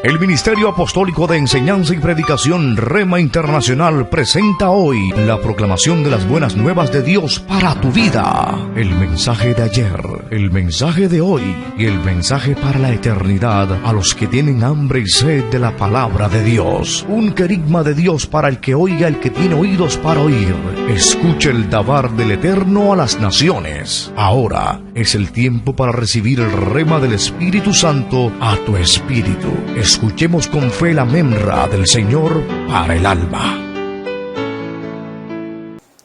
El Ministerio Apostólico de Enseñanza y Predicación Rema Internacional presenta hoy la proclamación de las buenas nuevas de Dios para tu vida. El mensaje de ayer, el mensaje de hoy y el mensaje para la eternidad a los que tienen hambre y sed de la palabra de Dios. Un querigma de Dios para el que oiga, el que tiene oídos para oír. Escuche el dabar del Eterno a las naciones. Ahora es el tiempo para recibir el rema del Espíritu Santo a tu espíritu. Escuchemos con fe la memra del Señor para el alma.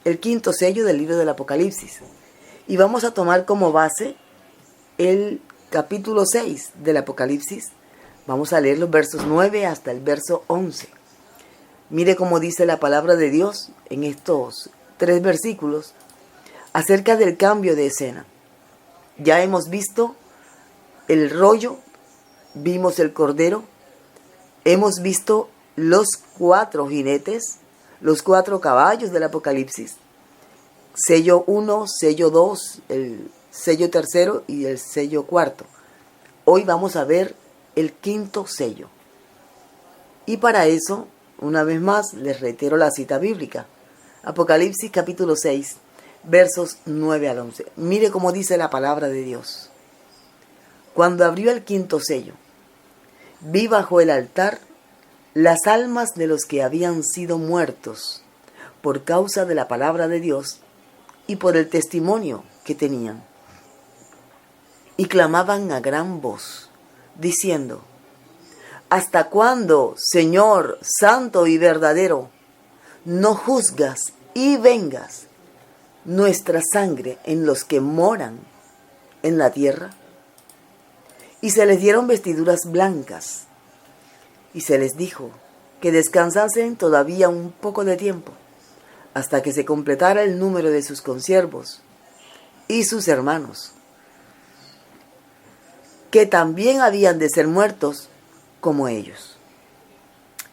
El quinto sello del libro del Apocalipsis. Y vamos a tomar como base el capítulo 6 del Apocalipsis. Vamos a leer los versos 9 hasta el verso 11. Mire cómo dice la palabra de Dios en estos 3 versículos acerca del cambio de escena. Ya hemos visto el rollo, vimos el cordero, hemos visto los 4 jinetes, los 4 caballos del Apocalipsis, sello 1, sello 2, el sello tercero y el sello cuarto. Hoy vamos a ver el quinto sello. Y para eso, una vez más, les reitero la cita bíblica. Apocalipsis capítulo 6, versos 9 al 11. Mire cómo dice la palabra de Dios. Cuando abrió el quinto sello, vi bajo el altar las almas de los que habían sido muertos por causa de la palabra de Dios y por el testimonio que tenían. Y clamaban a gran voz, diciendo: ¿Hasta cuándo, Señor, santo y verdadero, no juzgas y vengas nuestra sangre en los que moran en la tierra? Y se les dieron vestiduras blancas, y se les dijo que descansasen todavía un poco de tiempo, hasta que se completara el número de sus consiervos y sus hermanos, que también habían de ser muertos como ellos.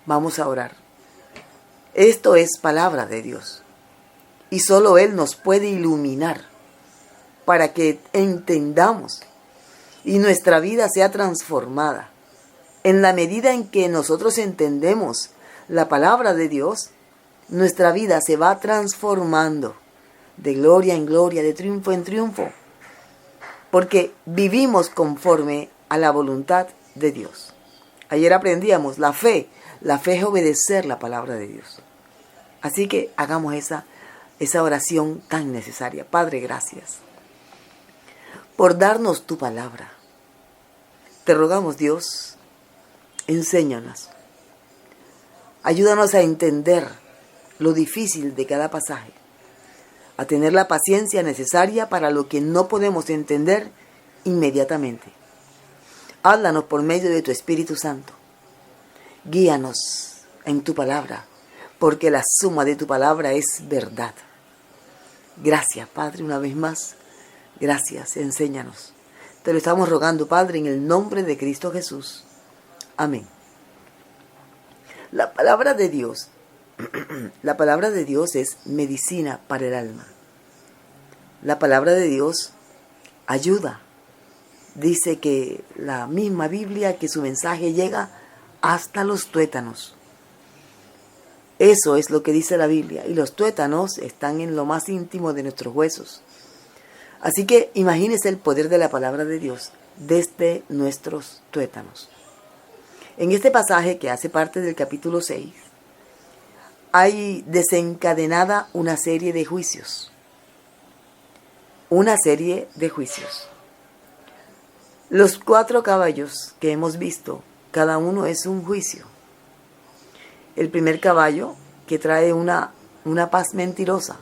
Vamos a orar. Esto es palabra de Dios, y solo Él nos puede iluminar para que entendamos y nuestra vida sea transformada. En la medida en que nosotros entendemos la palabra de Dios, nuestra vida se va transformando de gloria en gloria, de triunfo en triunfo, porque vivimos conforme a la voluntad de Dios. Ayer aprendíamos la fe es obedecer la palabra de Dios. Así que hagamos esa oración tan necesaria. Padre, gracias por darnos tu palabra. Te rogamos, Dios, enséñanos. Ayúdanos a entender lo difícil de cada pasaje, a tener la paciencia necesaria para lo que no podemos entender inmediatamente. Háblanos por medio de tu Espíritu Santo. Guíanos en tu palabra, porque la suma de tu palabra es verdad. Gracias, Padre, una vez más. Gracias, enséñanos. Te lo estamos rogando, Padre, en el nombre de Cristo Jesús. Amén. La palabra de Dios es medicina para el alma. La palabra de Dios ayuda. Dice que la misma Biblia, que su mensaje llega hasta los tuétanos. Eso es lo que dice la Biblia. Y los tuétanos están en lo más íntimo de nuestros huesos. Así que imagínese el poder de la palabra de Dios desde nuestros tuétanos. En este pasaje, que hace parte del capítulo 6, hay desencadenada una serie de juicios. Una serie de juicios. Los 4 caballos que hemos visto, cada uno es un juicio. El primer caballo, que trae una paz mentirosa,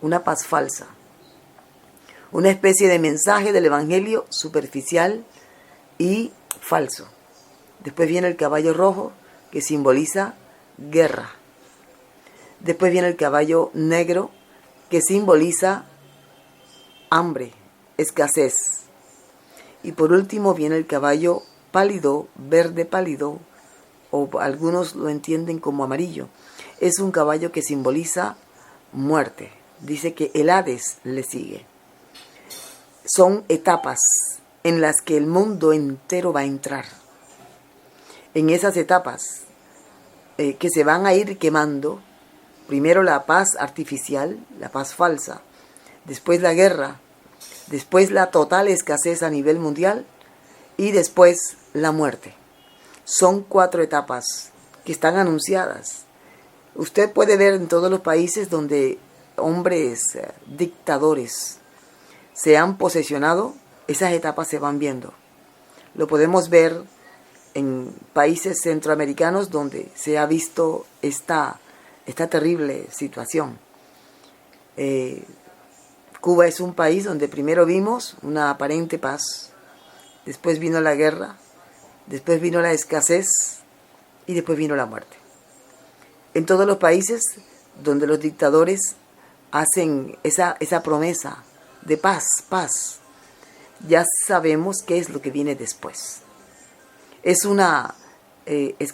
una paz falsa. Una especie de mensaje del evangelio superficial y falso. Después viene el caballo rojo, que simboliza guerra. Después viene el caballo negro, que simboliza hambre, escasez. Y por último viene el caballo pálido, verde pálido, o algunos lo entienden como amarillo. Es un caballo que simboliza muerte. Dice que el Hades le sigue. Son etapas en las que el mundo entero va a entrar. en esas etapas que se van a ir quemando. Primero la paz artificial, la paz falsa, después la guerra, después la total escasez a nivel mundial y después la muerte. Son 4 etapas que están anunciadas. Usted puede ver en todos los países donde hombres dictadores se han posesionado, esas etapas se van viendo. Lo podemos ver en países centroamericanos donde se ha visto esta terrible situación. Cuba es un país donde primero vimos una aparente paz, después vino la guerra, después vino la escasez y después vino la muerte. En todos los países donde los dictadores hacen esa promesa de paz, ya sabemos qué es lo que viene después. Es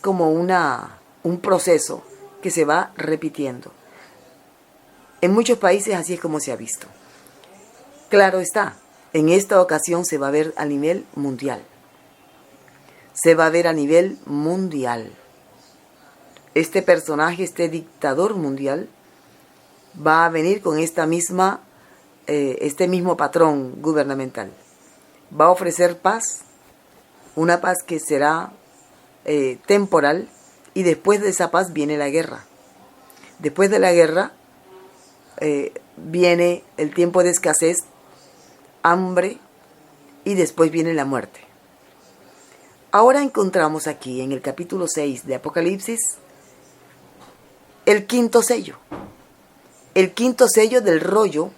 como un proceso que se va repitiendo. En muchos países así es como se ha visto. Claro está, en esta ocasión se va a ver a nivel mundial. Se va a ver a nivel mundial. Este personaje, este dictador mundial, va a venir con este mismo patrón gubernamental. Va a ofrecer paz, una paz que será temporal, y después de esa paz viene la guerra. Después de la guerra viene el tiempo de escasez, hambre, y después viene la muerte. Ahora encontramos aquí en el capítulo 6 de Apocalipsis el quinto sello. El quinto sello del rollo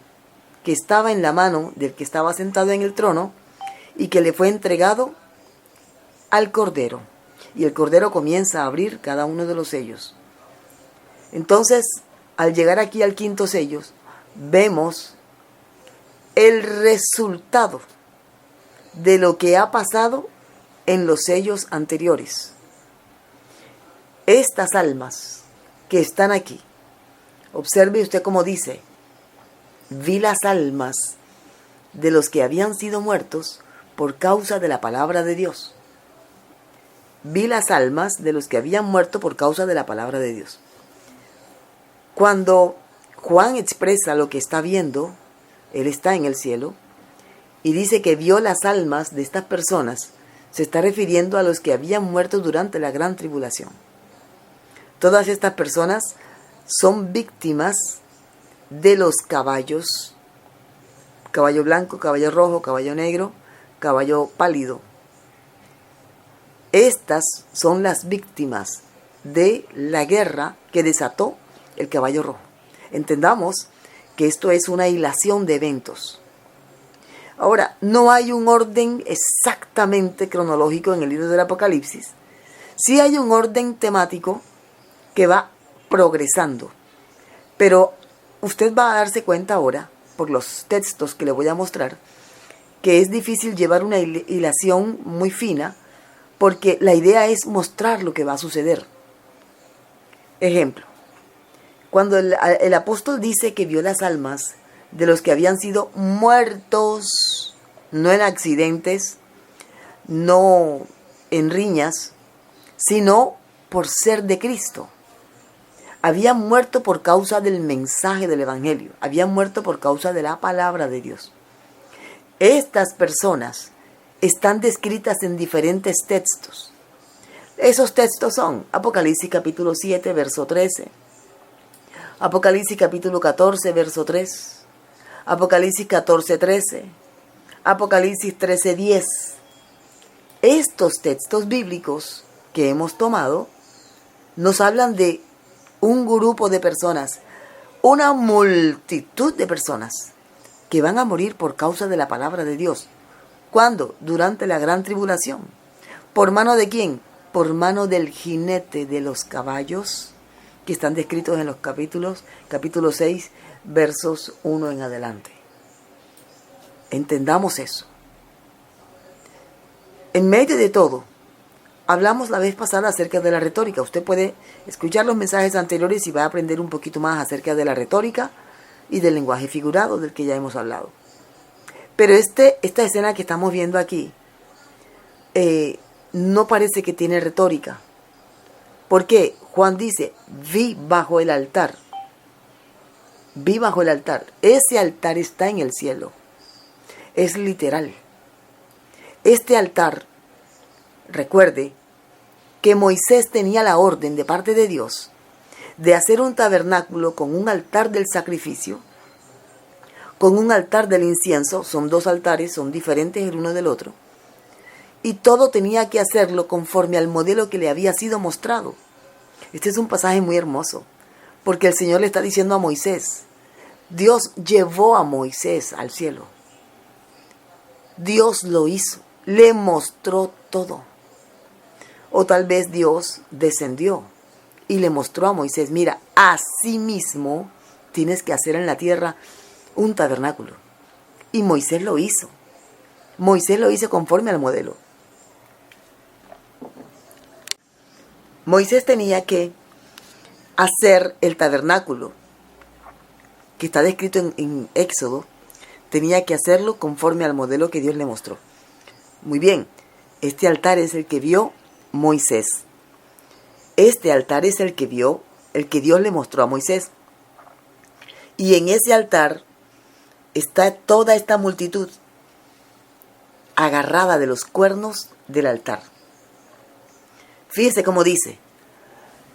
que estaba en la mano del que estaba sentado en el trono y que le fue entregado al Cordero. Y el Cordero comienza a abrir cada uno de los sellos. Entonces, al llegar aquí al quinto sello, vemos el resultado de lo que ha pasado en los sellos anteriores. Estas almas que están aquí, observe usted cómo dice: vi las almas de los que habían sido muertos por causa de la palabra de Dios. Vi las almas de los que habían muerto por causa de la palabra de Dios. Cuando Juan expresa lo que está viendo, él está en el cielo, y dice que vio las almas de estas personas, se está refiriendo a los que habían muerto durante la gran tribulación. Todas estas personas son víctimas de los caballos, caballo blanco, caballo rojo, caballo negro, caballo pálido. Estas son las víctimas de la guerra que desató el caballo rojo. Entendamos que esto es una hilación de eventos. Ahora, no hay un orden exactamente cronológico en el libro del Apocalipsis. Sí hay un orden temático que va progresando. Pero usted va a darse cuenta ahora, por los textos que le voy a mostrar, que es difícil llevar una hilación muy fina, porque la idea es mostrar lo que va a suceder. Ejemplo, cuando el apóstol dice que vio las almas de los que habían sido muertos, no en accidentes, no en riñas, sino por ser de Cristo. Habían muerto por causa del mensaje del Evangelio, habían muerto por causa de la palabra de Dios. Estas personas están descritas en diferentes textos. Esos textos son Apocalipsis capítulo 7, verso 13, Apocalipsis capítulo 14, verso 3, Apocalipsis 14, 13, Apocalipsis 13, 10. Estos textos bíblicos que hemos tomado nos hablan de un grupo de personas, una multitud de personas que van a morir por causa de la palabra de Dios. ¿Cuándo? Durante la gran tribulación. ¿Por mano de quién? Por mano del jinete de los caballos, que están descritos en los capítulo 6, versos 1 en adelante. Entendamos eso. En medio de todo, hablamos la vez pasada acerca de la retórica. Usted puede escuchar los mensajes anteriores y va a aprender un poquito más acerca de la retórica y del lenguaje figurado del que ya hemos hablado. Pero esta escena que estamos viendo aquí no parece que tiene retórica. ¿Por qué? Juan dice, vi bajo el altar. Vi bajo el altar. Ese altar está en el cielo. Es literal. Este altar, recuerde que Moisés tenía la orden de parte de Dios de hacer un tabernáculo con un altar del sacrificio, con un altar del incienso. Son dos altares, son diferentes el uno del otro. Y todo tenía que hacerlo conforme al modelo que le había sido mostrado. Este es un pasaje muy hermoso, porque el Señor le está diciendo a Moisés, Dios llevó a Moisés al cielo. Dios lo hizo, le mostró todo. O tal vez Dios descendió y le mostró a Moisés, mira, así mismo tienes que hacer en la tierra un tabernáculo. Y Moisés lo hizo. Moisés lo hizo conforme al modelo. Moisés tenía que hacer el tabernáculo, que está descrito en Éxodo, tenía que hacerlo conforme al modelo que Dios le mostró. Muy bien, este altar es el que vio Moisés. Este altar es el que Dios le mostró a Moisés. Y en ese altar está toda esta multitud agarrada de los cuernos del altar. Fíjese cómo dice,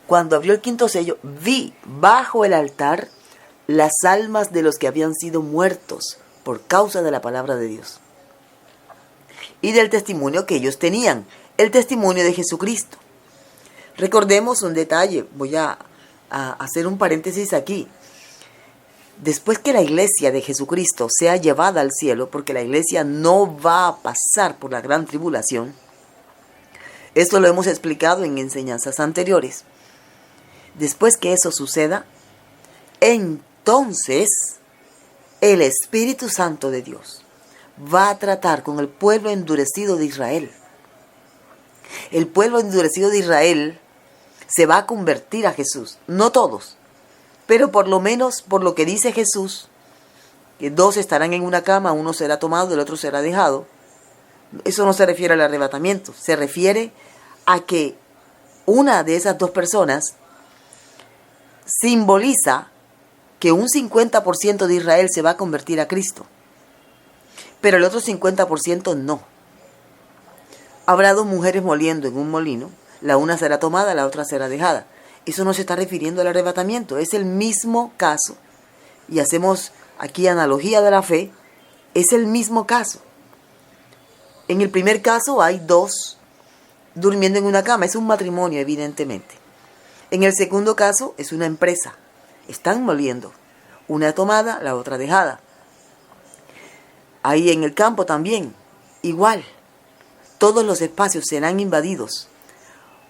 cuando abrió el quinto sello, vi bajo el altar las almas de los que habían sido muertos por causa de la palabra de Dios y del testimonio que ellos tenían, el testimonio de Jesucristo. Recordemos un detalle, voy a hacer un paréntesis aquí. Después que la iglesia de Jesucristo sea llevada al cielo, porque la iglesia no va a pasar por la gran tribulación, esto lo hemos explicado en enseñanzas anteriores. Después que eso suceda, entonces el Espíritu Santo de Dios va a tratar con el pueblo endurecido de Israel. El pueblo endurecido de Israel se va a convertir a Jesús. No todos, pero por lo menos por lo que dice Jesús, que dos estarán en una cama, uno será tomado, el otro será dejado. Eso no se refiere al arrebatamiento, se refiere a que una de esas dos personas simboliza que un 50% de Israel se va a convertir a Cristo, pero el otro 50% no. Habrá dos mujeres moliendo en un molino, la una será tomada, la otra será dejada. Eso no se está refiriendo al arrebatamiento, es el mismo caso. Y hacemos aquí analogía de la fe, es el mismo caso. En el primer caso hay dos durmiendo en una cama, es un matrimonio evidentemente. En el segundo caso es una empresa, están moliendo, una tomada, la otra dejada. Ahí en el campo también, igual, todos los espacios serán invadidos.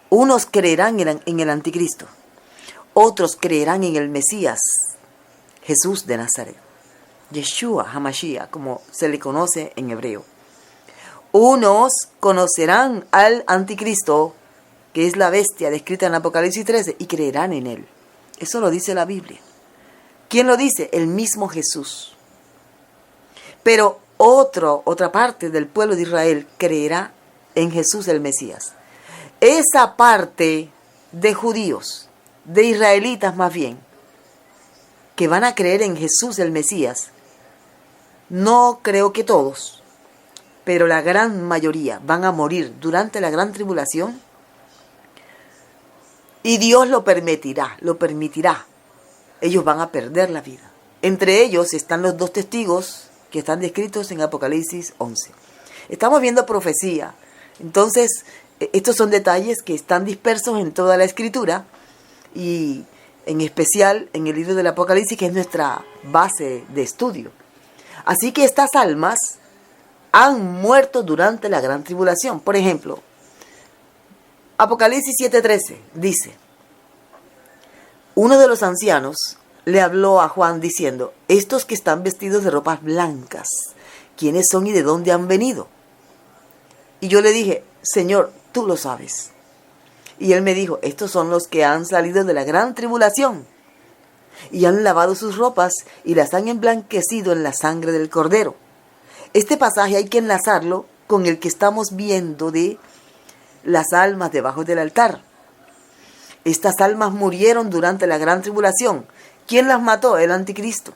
Unos creerán en el anticristo, otros creerán en el Mesías, Jesús de Nazaret, Yeshua HaMashiach, como se le conoce en hebreo. Unos conocerán al anticristo, que es la bestia descrita en Apocalipsis 13, y creerán en él. Eso lo dice la Biblia. ¿Quién lo dice? El mismo Jesús. Pero otra parte del pueblo de Israel creerá en Jesús el Mesías. Esa parte de judíos, de israelitas más bien, que van a creer en Jesús el Mesías, no creo que todos, pero la gran mayoría van a morir durante la gran tribulación y Dios lo permitirá. Ellos van a perder la vida. Entre ellos están los dos testigos que están descritos en Apocalipsis 11. Estamos viendo profecía. Entonces, estos son detalles que están dispersos en toda la Escritura y en especial en el libro del Apocalipsis, que es nuestra base de estudio. Así que estas almas han muerto durante la gran tribulación. Por ejemplo, Apocalipsis 7:13 dice, uno de los ancianos le habló a Juan diciendo, estos que están vestidos de ropas blancas, ¿quiénes son y de dónde han venido? Y yo le dije, Señor, tú lo sabes. Y él me dijo, estos son los que han salido de la gran tribulación y han lavado sus ropas y las han emblanquecido en la sangre del Cordero. Este pasaje hay que enlazarlo con el que estamos viendo de las almas debajo del altar. Estas almas murieron durante la gran tribulación. ¿Quién las mató? El anticristo.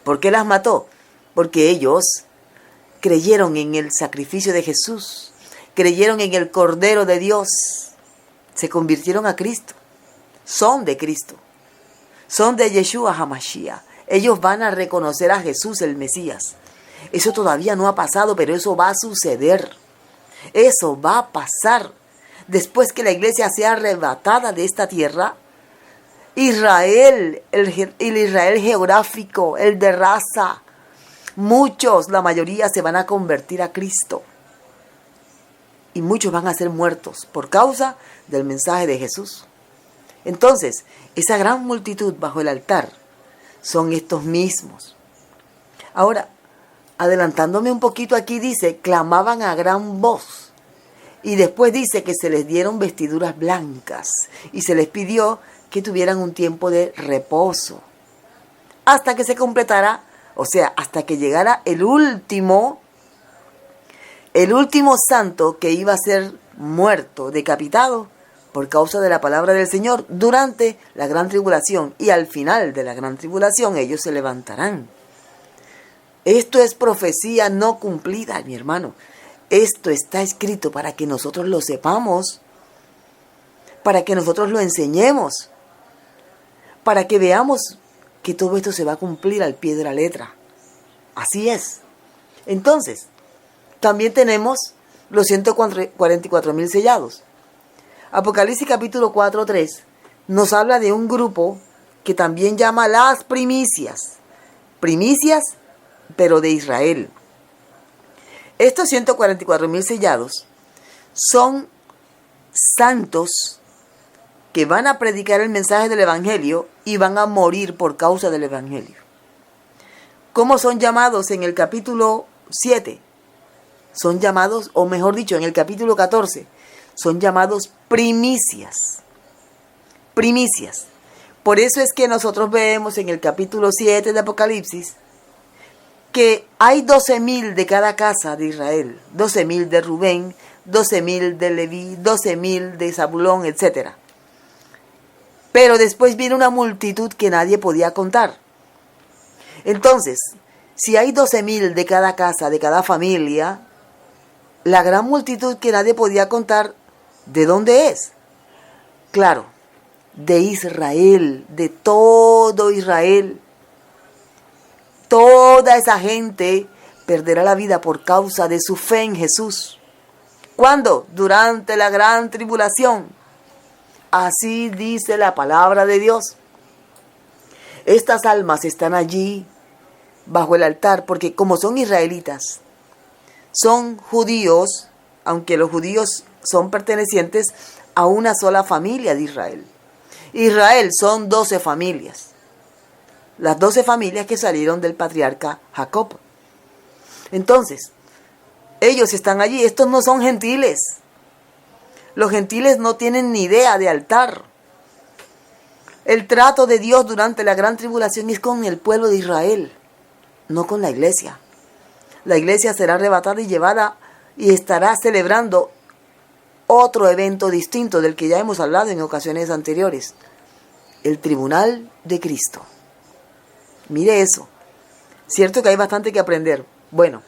¿Por qué las mató? Porque ellos creyeron en el sacrificio de Jesús, creyeron en el Cordero de Dios, se convirtieron a Cristo, son de Cristo, son de Yeshua HaMashiach. Ellos van a reconocer a Jesús el Mesías. Eso todavía no ha pasado, pero eso va a suceder. Eso va a pasar. Después que la iglesia sea arrebatada de esta tierra, Israel, el Israel geográfico, el de raza, muchos, la mayoría se van a convertir a Cristo. Y muchos van a ser muertos por causa del mensaje de Jesús. Entonces, esa gran multitud bajo el altar son estos mismos. Ahora, adelantándome un poquito aquí dice, clamaban a gran voz. Y después dice que se les dieron vestiduras blancas y se les pidió que tuvieran un tiempo de reposo. Hasta que se completara, o sea, hasta que llegara el último santo que iba a ser muerto, decapitado, por causa de la palabra del Señor durante la gran tribulación. Y al final de la gran tribulación ellos se levantarán. Esto es profecía no cumplida, mi hermano. Esto está escrito para que nosotros lo sepamos, para que nosotros lo enseñemos, para que veamos que todo esto se va a cumplir al pie de la letra. Así es. Entonces, también tenemos los 144,000 sellados. Apocalipsis capítulo 4:3 nos habla de un grupo que también llama las primicias. Primicias, pero de Israel. Estos 144,000 sellados son santos que van a predicar el mensaje del Evangelio y van a morir por causa del Evangelio. ¿Cómo son llamados en el capítulo 7? Son llamados, o mejor dicho, en el capítulo 14, son llamados primicias. Primicias. Por eso es que nosotros vemos en el capítulo 7 de Apocalipsis que hay 12,000 de cada casa de Israel, 12,000 de Rubén, 12,000 de Leví, 12,000 de Zabulón, etc. Pero después viene una multitud que nadie podía contar. Entonces, si hay 12,000 de cada casa, de cada familia, la gran multitud que nadie podía contar, ¿de dónde es? Claro, de Israel, de todo Israel. Toda esa gente perderá la vida por causa de su fe en Jesús. ¿Cuándo? Durante la gran tribulación. Así dice la palabra de Dios. Estas almas están allí bajo el altar porque como son israelitas, son judíos, aunque los judíos son pertenecientes a una sola familia de Israel. Israel son 12 familias. Las 12 familias que salieron del patriarca Jacob. Entonces, ellos están allí. Estos no son gentiles. Los gentiles no tienen ni idea de altar. El trato de Dios durante la gran tribulación es con el pueblo de Israel, no con la iglesia. La iglesia será arrebatada y llevada y estará celebrando otro evento distinto del que ya hemos hablado en ocasiones anteriores. El tribunal de Cristo. Mire eso. Cierto que hay bastante que aprender. Bueno,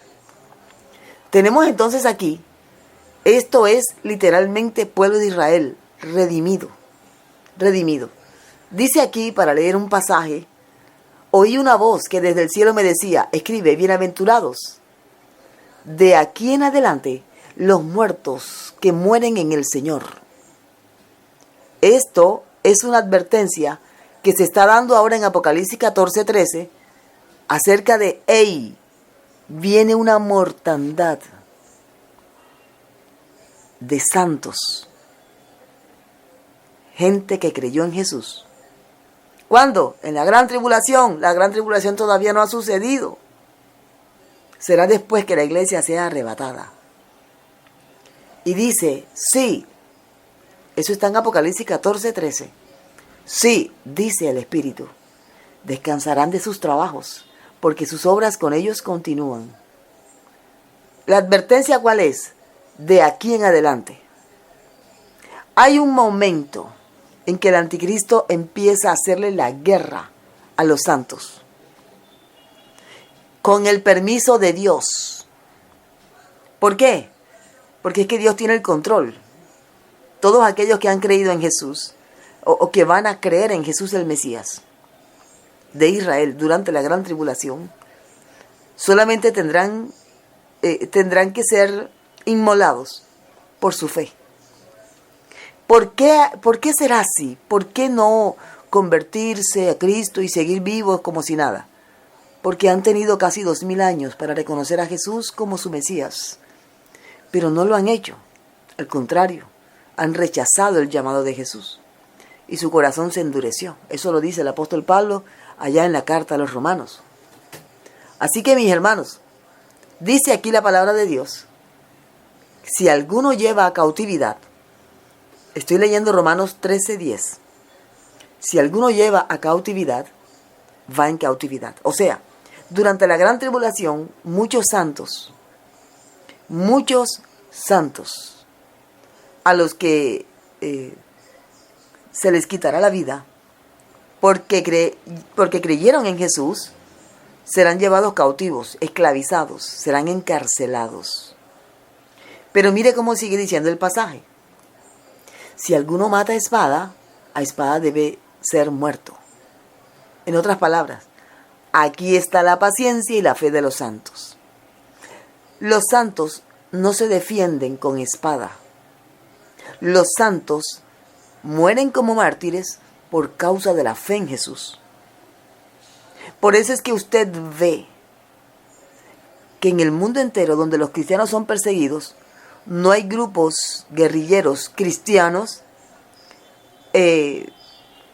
tenemos entonces aquí, esto es literalmente pueblo de Israel, redimido. Redimido. Dice aquí, para leer un pasaje, oí una voz que desde el cielo me decía, escribe, bienaventurados, de aquí en adelante, los muertos que mueren en el Señor. Esto es una advertencia que se está dando ahora en Apocalipsis 14:13 acerca de, viene una mortandad de santos, gente que creyó en Jesús. ¿Cuándo? En la gran tribulación. La gran tribulación todavía no ha sucedido. Será después que la iglesia sea arrebatada. Y dice, sí, eso está en Apocalipsis 14:13. Sí, dice el Espíritu, descansarán de sus trabajos, porque sus obras con ellos continúan. ¿La advertencia cuál es? De aquí en adelante. Hay un momento en que el anticristo empieza a hacerle la guerra a los santos, con el permiso de Dios. ¿Por qué? Porque es que Dios tiene el control. Todos aquellos que han creído en Jesús, o que van a creer en Jesús el Mesías de Israel durante la gran tribulación, solamente tendrán que ser inmolados por su fe. ¿Por qué será así? ¿Por qué no convertirse a Cristo y seguir vivos como si nada? Porque han tenido casi 2000 años para reconocer a Jesús como su Mesías, pero no lo han hecho. Al contrario, han rechazado el llamado de Jesús y su corazón se endureció. Eso lo dice el apóstol Pablo allá en la carta a los Romanos. Así que, mis hermanos, dice aquí la palabra de Dios: si alguno lleva a cautividad, estoy leyendo Romanos 13:10, si alguno lleva a cautividad, va en cautividad. O sea, durante la gran tribulación, muchos santos, a los que se les quitará la vida porque creyeron en Jesús, serán llevados cautivos, esclavizados, serán encarcelados. Pero mire cómo sigue diciendo el pasaje: si alguno mata a espada debe ser muerto. En otras palabras, aquí está la paciencia y la fe de los santos. Los santos no se defienden con espada. Los santos mueren como mártires por causa de la fe en Jesús. Por eso es que usted ve que en el mundo entero donde los cristianos son perseguidos, no hay grupos guerrilleros cristianos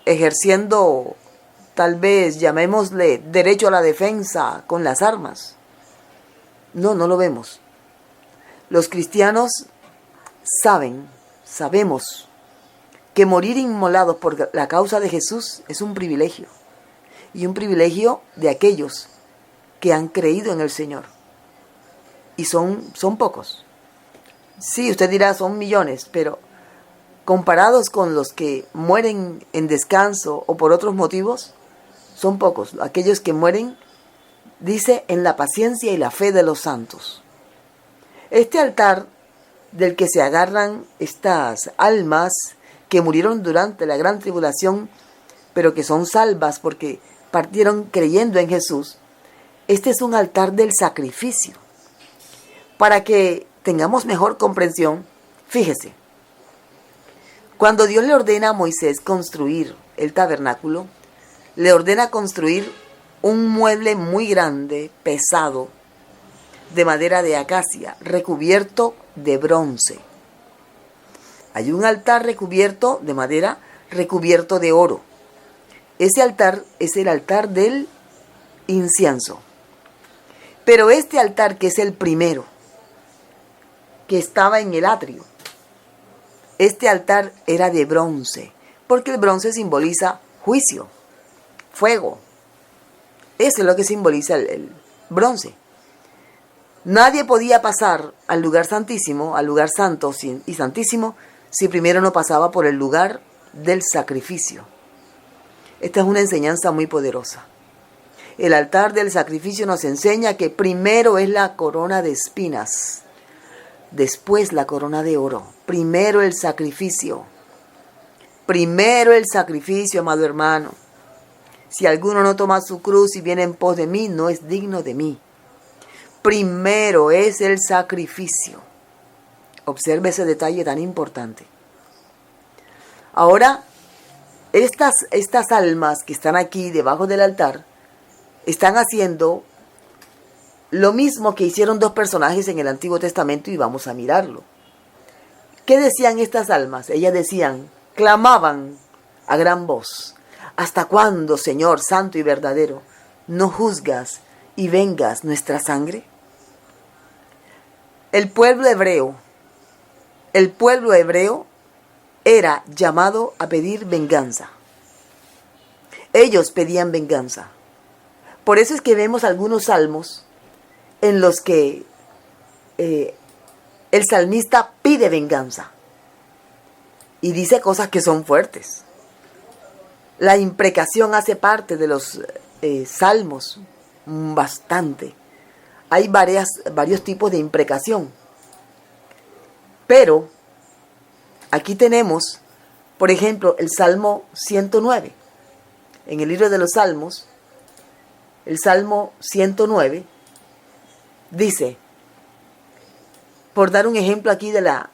ejerciendo, tal vez llamémosle, derecho a la defensa con las armas. No lo vemos. Los cristianos sabemos que morir inmolados por la causa de Jesús es un privilegio. Y un privilegio de aquellos que han creído en el Señor. Y son pocos. Sí, usted dirá, son millones, pero comparados con los que mueren en descanso o por otros motivos, son pocos. Aquellos que mueren, dice, en la paciencia y la fe de los santos. Este altar del que se agarran estas almas que murieron durante la gran tribulación, pero que son salvas porque partieron creyendo en Jesús, este es un altar del sacrificio. Para que tengamos mejor comprensión, fíjese, cuando Dios le ordena a Moisés construir el tabernáculo, le ordena construir un mueble muy grande, pesado, de madera de acacia, recubierto de bronce. Hay un altar recubierto de madera, recubierto de oro. Ese altar es el altar del incienso. Pero este altar, que es el primero, que estaba en el atrio, este altar era de bronce, porque el bronce simboliza juicio, fuego. Eso es lo que simboliza el bronce. Nadie podía pasar al lugar santísimo, al lugar santo y santísimo, si primero no pasaba por el lugar del sacrificio. Esta es una enseñanza muy poderosa. El altar del sacrificio nos enseña que primero es la corona de espinas, después la corona de oro. Primero el sacrificio. Primero el sacrificio, amado hermano. Si alguno no toma su cruz y viene en pos de mí, no es digno de mí. Primero es el sacrificio. Observe ese detalle tan importante. Ahora, estas almas que están aquí debajo del altar están haciendo lo mismo que hicieron dos personajes en el Antiguo Testamento, y vamos a mirarlo. ¿Qué decían estas almas? Ellas decían, clamaban a gran voz: ¿hasta cuándo, Señor santo y verdadero, no juzgas y vengas nuestra sangre? El pueblo hebreo era llamado a pedir venganza. Ellos pedían venganza. Por eso es que vemos algunos salmos en los que el salmista pide venganza. y dice cosas que son fuertes. La imprecación hace parte de los salmos, bastante. Hay varios tipos de imprecación. Pero aquí tenemos, por ejemplo, el Salmo 109. En el libro de los Salmos, el Salmo 109 dice, por dar un ejemplo aquí de la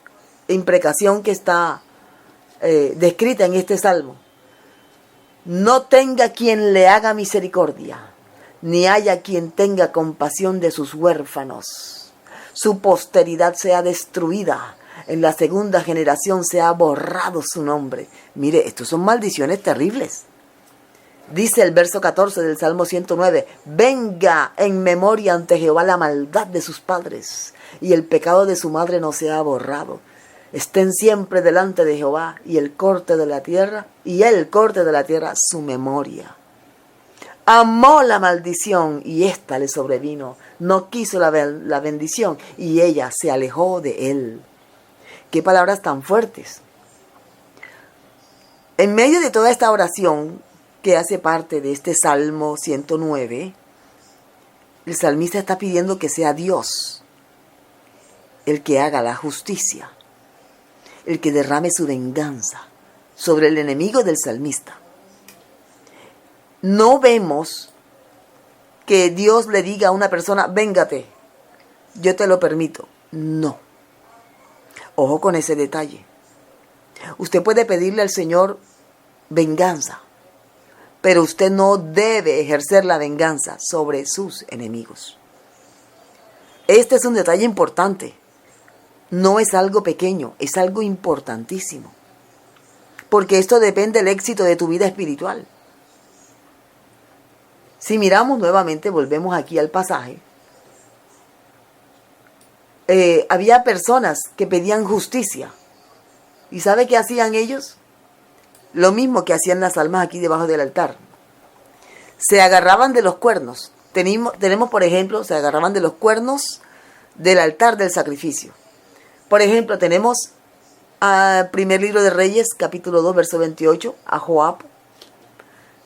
imprecación que está descrita en este Salmo: no tenga quien le haga misericordia, ni haya quien tenga compasión de sus huérfanos. Su posteridad sea destruida, en la segunda generación sea borrado su nombre. Mire, estos son maldiciones terribles. Dice el verso 14 del Salmo 109, venga en memoria ante Jehová la maldad de sus padres, y el pecado de su madre no sea borrado. Estén siempre delante de Jehová, y él corte de la tierra su memoria. Amó la maldición, y ésta le sobrevino. No quiso la bendición, y ella se alejó de él. Qué palabras tan fuertes. En medio de toda esta oración que hace parte de este Salmo 109, el salmista está pidiendo que sea Dios el que haga la justicia, el que derrame su venganza sobre el enemigo del salmista. No vemos que Dios le diga a una persona, véngate, yo te lo permito. No. Ojo con ese detalle. Usted puede pedirle al Señor venganza, pero usted no debe ejercer la venganza sobre sus enemigos. Este es un detalle importante. No es algo pequeño, es algo importantísimo. Porque esto depende del éxito de tu vida espiritual. Si miramos nuevamente, volvemos aquí al pasaje. Había personas que pedían justicia. ¿Y sabe qué hacían ellos? Lo mismo que hacían las almas aquí debajo del altar. Se agarraban de los cuernos. Tenemos, por ejemplo, se agarraban de los cuernos del altar del sacrificio. Por ejemplo, tenemos al primer libro de Reyes, capítulo 2, verso 28, a Joab.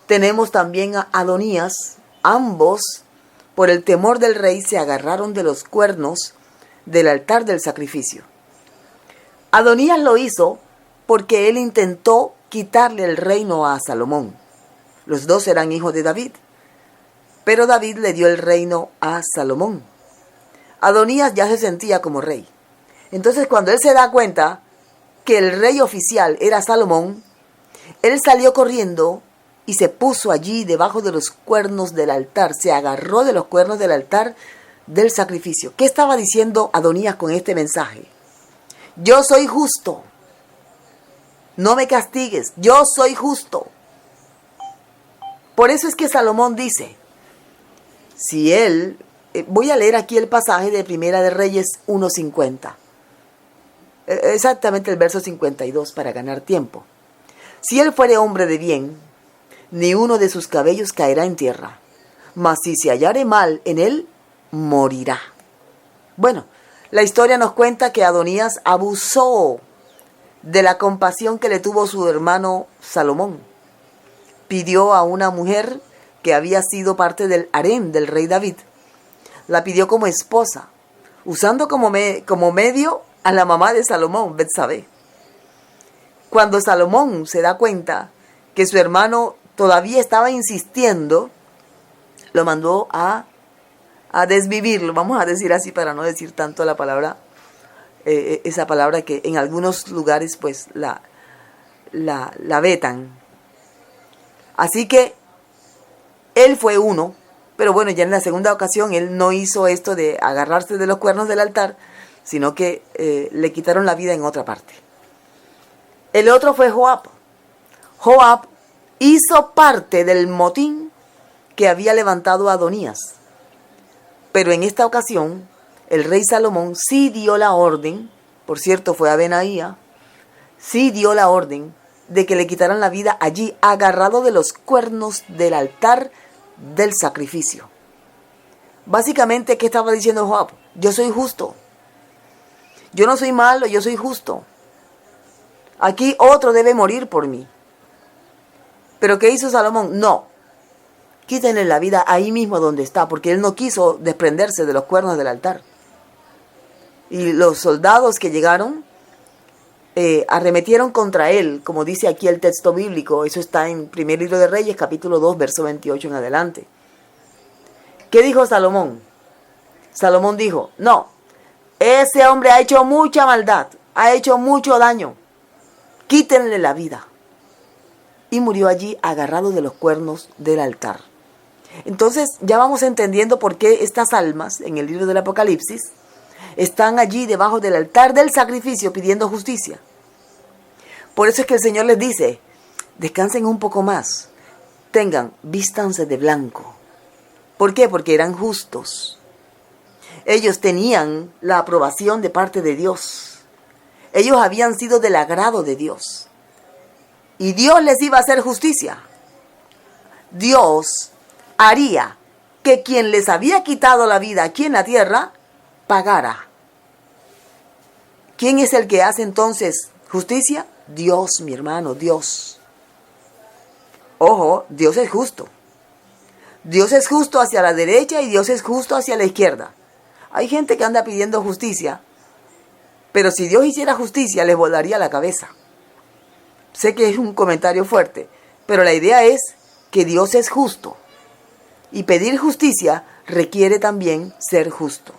Tenemos también a Adonías. Ambos, por el temor del rey, se agarraron de los cuernos del altar del sacrificio. Adonías lo hizo porque él intentó quitarle el reino a Salomón. Los dos eran hijos de David, pero David le dio el reino a Salomón. Adonías ya se sentía como rey. Entonces, cuando él se da cuenta que el rey oficial era Salomón, él salió corriendo y se puso allí debajo de los cuernos del altar. Se agarró de los cuernos del altar del sacrificio. ¿Qué estaba diciendo Adonías con este mensaje? Yo soy justo. No me castigues. Yo soy justo. Por eso es que Salomón dice, si él, voy a leer aquí el pasaje de Primera de Reyes 1:50. Exactamente el verso 52 para ganar tiempo. Si él fuere hombre de bien, ni uno de sus cabellos caerá en tierra, mas si se hallare mal en él, morirá. Bueno, la historia nos cuenta que Adonías abusó de la compasión que le tuvo su hermano Salomón. Pidió a una mujer que había sido parte del harén del rey David. La pidió como esposa, usando como medio a la mamá de Salomón, Betsabé. Cuando Salomón se da cuenta que su hermano todavía estaba insistiendo, lo mandó a desvivirlo, vamos a decir así para no decir tanto la palabra, esa palabra que en algunos lugares pues la vetan. Así que él fue uno, pero bueno, ya en la segunda ocasión él no hizo esto de agarrarse de los cuernos del altar, sino que le quitaron la vida en otra parte. El otro fue Joab. Joab hizo parte del motín que había levantado Adonías. Pero en esta ocasión, el rey Salomón sí dio la orden, por cierto fue a Benaía, sí dio la orden de que le quitaran la vida allí, agarrado de los cuernos del altar del sacrificio. Básicamente, ¿qué estaba diciendo Joab? Yo soy justo. Yo no soy malo, yo soy justo. Aquí otro debe morir por mí. ¿Pero qué hizo Salomón? No. Quítenle la vida ahí mismo donde está, porque él no quiso desprenderse de los cuernos del altar. Y los soldados que llegaron arremetieron contra él, como dice aquí el texto bíblico. Eso está en Primer Libro de Reyes, capítulo 2, verso 28 en adelante. ¿Qué dijo Salomón? Salomón dijo, no, ese hombre ha hecho mucha maldad, ha hecho mucho daño, quítenle la vida. Y murió allí agarrado de los cuernos del altar. Entonces ya vamos entendiendo por qué estas almas en el libro del Apocalipsis están allí debajo del altar del sacrificio pidiendo justicia. Por eso es que el Señor les dice, descansen un poco más, vístanse de blanco. ¿Por qué? Porque eran justos. Ellos tenían la aprobación de parte de Dios. Ellos habían sido del agrado de Dios. Y Dios les iba a hacer justicia. Dios haría que quien les había quitado la vida aquí en la tierra, pagara. ¿Quién es el que hace entonces justicia? Dios, mi hermano, Dios. Ojo, Dios es justo. Dios es justo hacia la derecha y Dios es justo hacia la izquierda. Hay gente que anda pidiendo justicia, pero si Dios hiciera justicia, les volaría la cabeza. Sé que es un comentario fuerte, pero la idea es que Dios es justo. Y pedir justicia requiere también ser justo.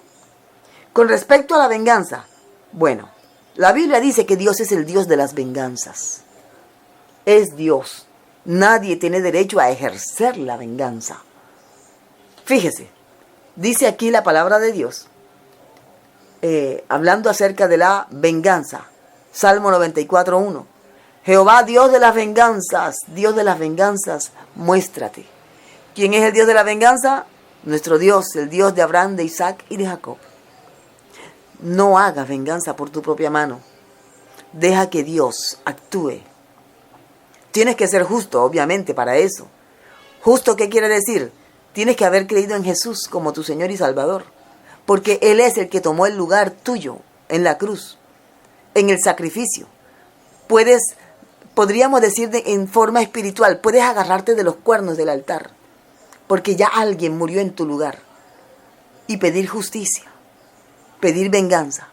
Con respecto a la venganza, bueno, la Biblia dice que Dios es el Dios de las venganzas. Es Dios. Nadie tiene derecho a ejercer la venganza. Fíjese, dice aquí la palabra de Dios, hablando acerca de la venganza. Salmo 94:1. Jehová, Dios de las venganzas, muéstrate. ¿Quién es el Dios de la venganza? Nuestro Dios, el Dios de Abraham, de Isaac y de Jacob. No hagas venganza por tu propia mano. Deja que Dios actúe. Tienes que ser justo, obviamente, para eso. ¿Justo qué quiere decir? Tienes que haber creído en Jesús como tu Señor y Salvador. Porque Él es el que tomó el lugar tuyo en la cruz, en el sacrificio. Podríamos decir en forma espiritual, puedes agarrarte de los cuernos del altar. Porque ya alguien murió en tu lugar. Y pedir justicia. Pedir venganza.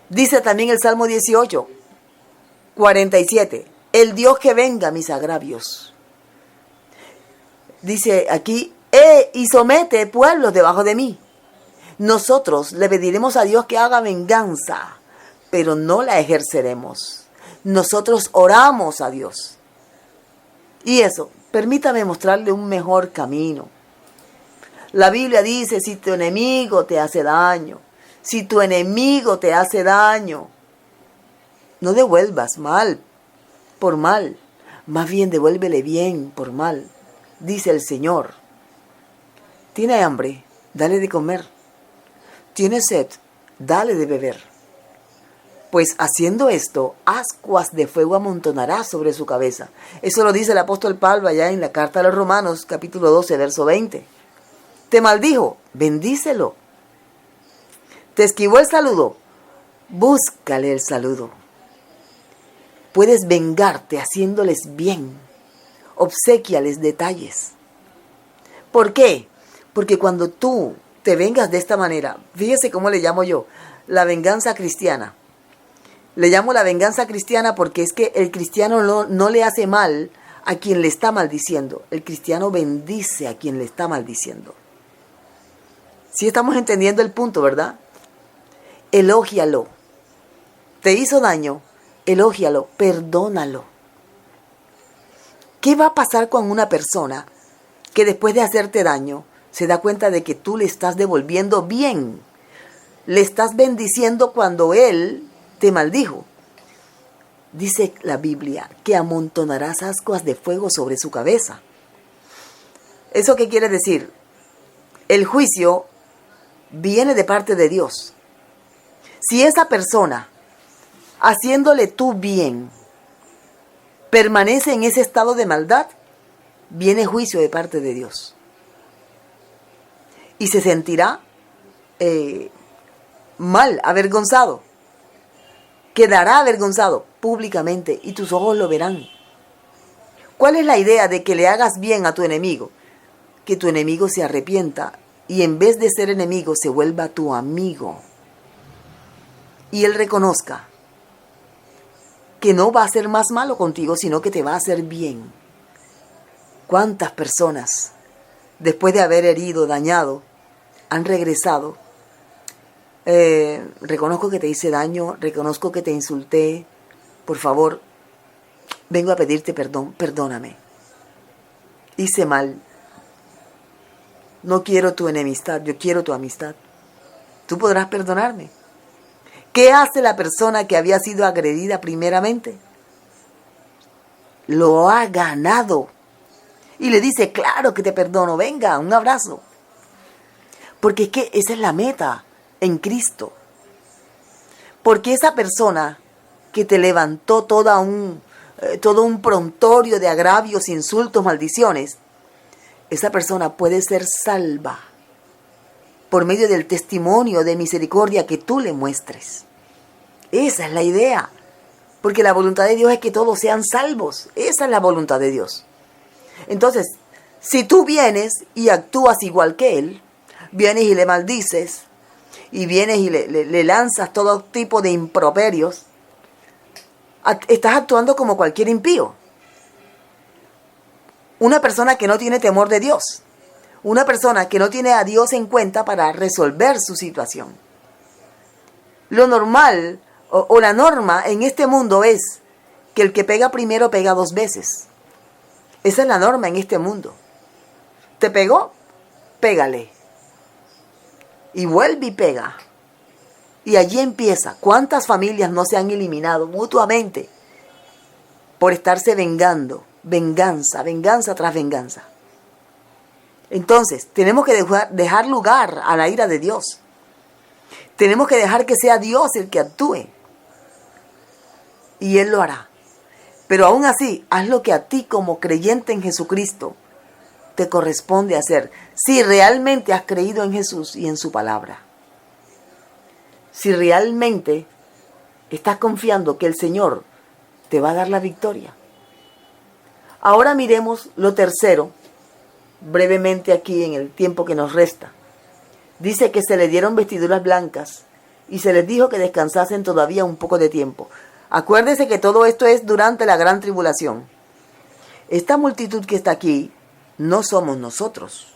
Dice también el Salmo 18:47. El Dios que venga mis agravios. Dice aquí, y somete pueblos debajo de mí. Nosotros le pediremos a Dios que haga venganza, pero no la ejerceremos. Nosotros oramos a Dios. Y eso, permítame mostrarle un mejor camino. La Biblia dice, si tu enemigo te hace daño, no devuelvas mal por mal, más bien devuélvele bien por mal, dice el Señor. ¿Tiene hambre? Dale de comer. ¿Tiene sed? Dale de beber. Pues haciendo esto, ascuas de fuego amontonará sobre su cabeza. Eso lo dice el apóstol Pablo allá en la carta a los Romanos, capítulo 12, verso 20. Te maldijo, bendícelo. Te esquivó el saludo, búscale el saludo. Puedes vengarte haciéndoles bien, obséquiales detalles. ¿Por qué? Porque cuando tú te vengas de esta manera, fíjese cómo le llamo yo, la venganza cristiana. Le llamo la venganza cristiana porque es que el cristiano no le hace mal a quien le está maldiciendo. El cristiano bendice a quien le está maldiciendo. Sí estamos entendiendo el punto, ¿verdad? Elógialo. Te hizo daño, elógialo, perdónalo. ¿Qué va a pasar con una persona que después de hacerte daño se da cuenta de que tú le estás devolviendo bien? Le estás bendiciendo cuando él te maldijo. Dice la Biblia que amontonarás ascuas de fuego sobre su cabeza. ¿Eso qué quiere decir? El juicio viene de parte de Dios. Si esa persona, haciéndole tú bien, permanece en ese estado de maldad, viene juicio de parte de Dios. Y se sentirá mal, avergonzado. quedará avergonzado públicamente y tus ojos lo verán. ¿Cuál es la idea de que le hagas bien a tu enemigo? Que tu enemigo se arrepienta y en vez de ser enemigo se vuelva tu amigo. Y él reconozca que no va a ser más malo contigo, sino que te va a hacer bien. ¿Cuántas personas, después de haber herido, dañado, han regresado? Reconozco que te hice daño, reconozco que te insulté, por favor, vengo a pedirte perdón, perdóname. Hice mal. No quiero tu enemistad, yo quiero tu amistad. Tú podrás perdonarme. ¿Qué hace la persona que había sido agredida primeramente? Lo ha ganado. Y le dice, claro que te perdono, venga, un abrazo. Porque es que esa es la meta en Cristo. Porque esa persona que te levantó todo un prontorio de agravios, insultos, maldiciones, esa persona puede ser salva por medio del testimonio de misericordia que tú le muestres. Esa es la idea. Porque la voluntad de Dios es que todos sean salvos. Esa es la voluntad de Dios. Entonces, si tú vienes y actúas igual que él, vienes y le maldices, y vienes y le lanzas todo tipo de improperios, estás actuando como cualquier impío. Una persona que no tiene temor de Dios. Una persona que no tiene a Dios en cuenta para resolver su situación. Lo normal o la norma en este mundo es que el que pega primero pega 2 veces. Esa es la norma en este mundo. ¿Te pegó? Pégale. Y vuelve y pega. Y allí empieza. ¿Cuántas familias no se han eliminado mutuamente por estarse vengando? Venganza, venganza tras venganza. Entonces, tenemos que dejar lugar a la ira de Dios. Tenemos que dejar que sea Dios el que actúe. Y Él lo hará. Pero aún así, haz lo que a ti como creyente en Jesucristo te corresponde hacer. Si realmente has creído en Jesús y en su palabra. Si realmente estás confiando que el Señor te va a dar la victoria. Ahora miremos lo tercero, brevemente aquí en el tiempo que nos resta. Dice que se le dieron vestiduras blancas y se les dijo que descansasen todavía un poco de tiempo. Acuérdese que todo esto es durante la gran tribulación. Esta multitud que está aquí no somos nosotros.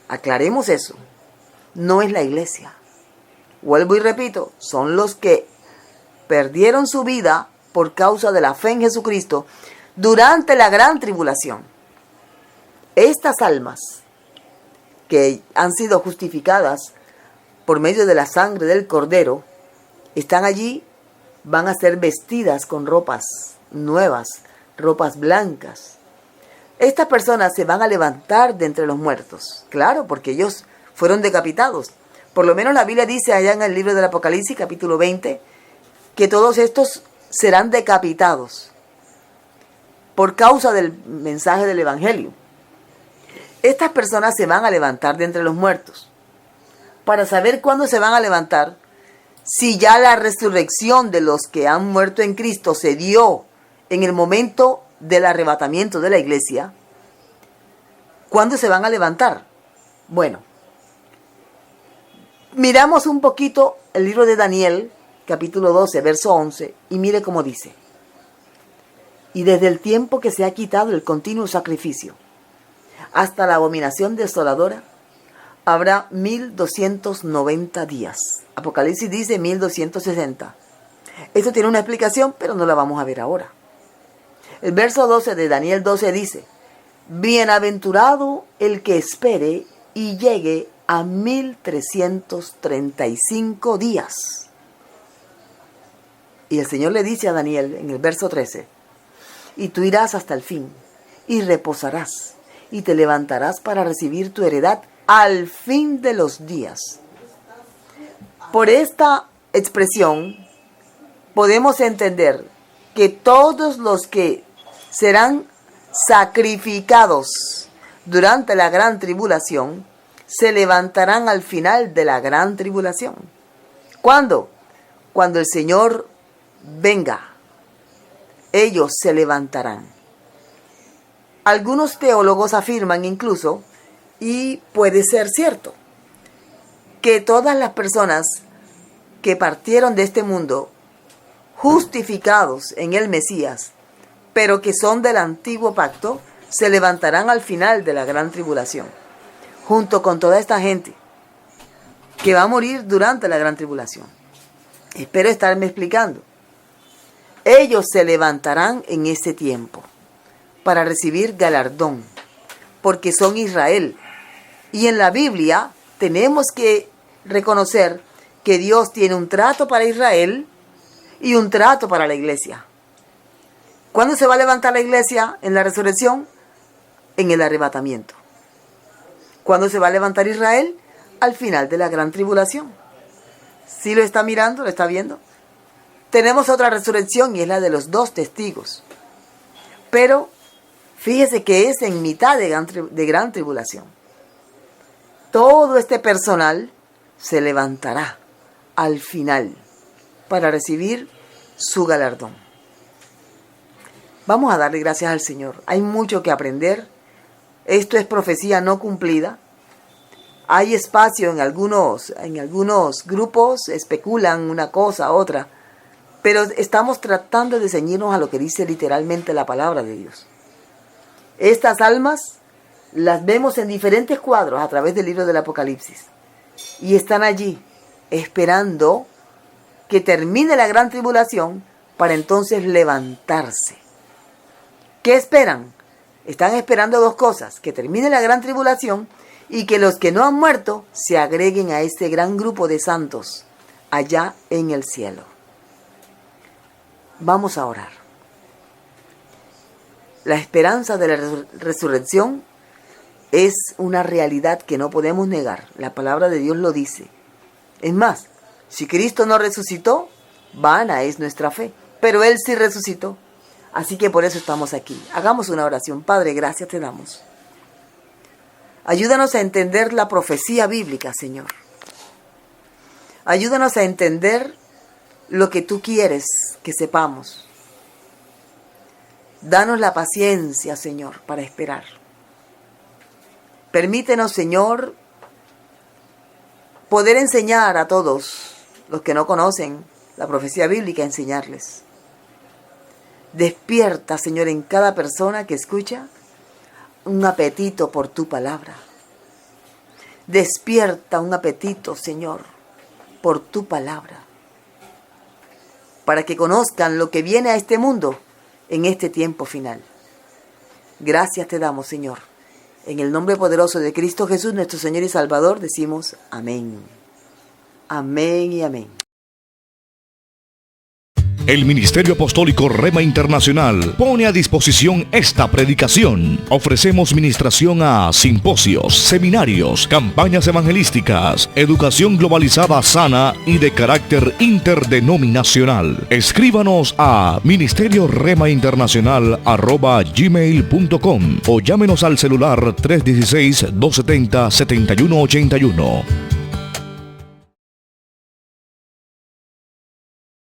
Aclaremos eso. No es la iglesia. Vuelvo y repito, son los que perdieron su vida por causa de la fe en Jesucristo durante la gran tribulación. Estas almas que han sido justificadas por medio de la sangre del Cordero están allí, van a ser vestidas con ropas nuevas, ropas blancas. Estas personas se van a levantar de entre los muertos, claro, porque ellos fueron decapitados. Por lo menos la Biblia dice allá en el libro del Apocalipsis, capítulo 20, que todos estos serán decapitados por causa del mensaje del Evangelio. Estas personas se van a levantar de entre los muertos. Para saber cuándo se van a levantar, si ya la resurrección de los que han muerto en Cristo se dio en el momento del arrebatamiento de la iglesia, ¿cuándo se van a levantar? Bueno, miramos un poquito el libro de Daniel, capítulo 12, verso 11, y mire cómo dice. Y desde el tiempo que se ha quitado el continuo sacrificio, hasta la abominación desoladora, habrá 1290 días. Apocalipsis dice 1260. Esto tiene una explicación, pero no la vamos a ver ahora. El verso 12 de Daniel 12 dice: bienaventurado el que espere y llegue a 1335 días. Y el Señor le dice a Daniel en el verso 13: y tú irás hasta el fin, y reposarás, y te levantarás para recibir tu heredad al fin de los días. Por esta expresión podemos entender que todos los que serán sacrificados durante la gran se levantarán al final de la gran tribulación. ¿Cuándo? cuando el Señor venga, ellos se levantarán. Algunos teólogos afirman incluso, y puede ser cierto, que todas las personas que partieron de este mundo justificados en el Mesías, pero que son del antiguo pacto, se levantarán al final de la gran tribulación, junto con toda esta gente que va a morir durante la gran tribulación. Espero estarme explicando. Ellos se levantarán en ese tiempo para recibir galardón, porque son Israel. Y en la Biblia tenemos que reconocer que Dios tiene un trato para Israel y un trato para la iglesia. ¿Cuándo se va a levantar la iglesia en la resurrección? En el arrebatamiento. ¿Cuándo se va a levantar Israel? Al final de la gran tribulación. ¿Sí lo está mirando? ¿Lo está viendo? Tenemos otra resurrección y es la de los 2 testigos. Pero fíjese que es en mitad de gran tribulación. Todo este personal se levantará al final para recibir su galardón. Vamos a darle gracias al Señor. Hay mucho que aprender. Esto es profecía no cumplida. Hay espacio en algunos grupos, especulan una cosa, otra. Pero estamos tratando de ceñirnos a lo que dice literalmente la palabra de Dios. Estas almas las vemos en diferentes cuadros a través del libro del Apocalipsis. Y están allí esperando que termine la gran tribulación para entonces levantarse. ¿Qué esperan? Están esperando 2 cosas: que termine la gran tribulación y que los que no han muerto se agreguen a este gran grupo de santos allá en el cielo. Vamos a orar. La esperanza de la resurrección es una realidad que no podemos negar. La palabra de Dios lo dice. Es más, si Cristo no resucitó, vana es nuestra fe. Pero Él sí resucitó. Así que por eso estamos aquí. Hagamos una oración. Padre, gracias te damos. Ayúdanos a entender la profecía bíblica, Señor. Ayúdanos a entender lo que tú quieres que sepamos. Danos la paciencia, Señor, para esperar. Permítenos, Señor, poder enseñar a todos los que no conocen la profecía bíblica, enseñarles. Despierta, Señor, en cada persona que escucha un apetito por tu palabra. Despierta un apetito, Señor, por tu palabra, para que conozcan lo que viene a este mundo en este tiempo final. Gracias te damos, Señor. En el nombre poderoso de Cristo Jesús, nuestro Señor y Salvador, decimos amén. Amén y amén. El Ministerio Apostólico Rema Internacional pone a disposición esta predicación. Ofrecemos ministración a simposios, seminarios, campañas evangelísticas, educación globalizada sana y de carácter interdenominacional. Escríbanos a ministerioremainternacional@gmail.com o llámenos al celular 316-270-7181.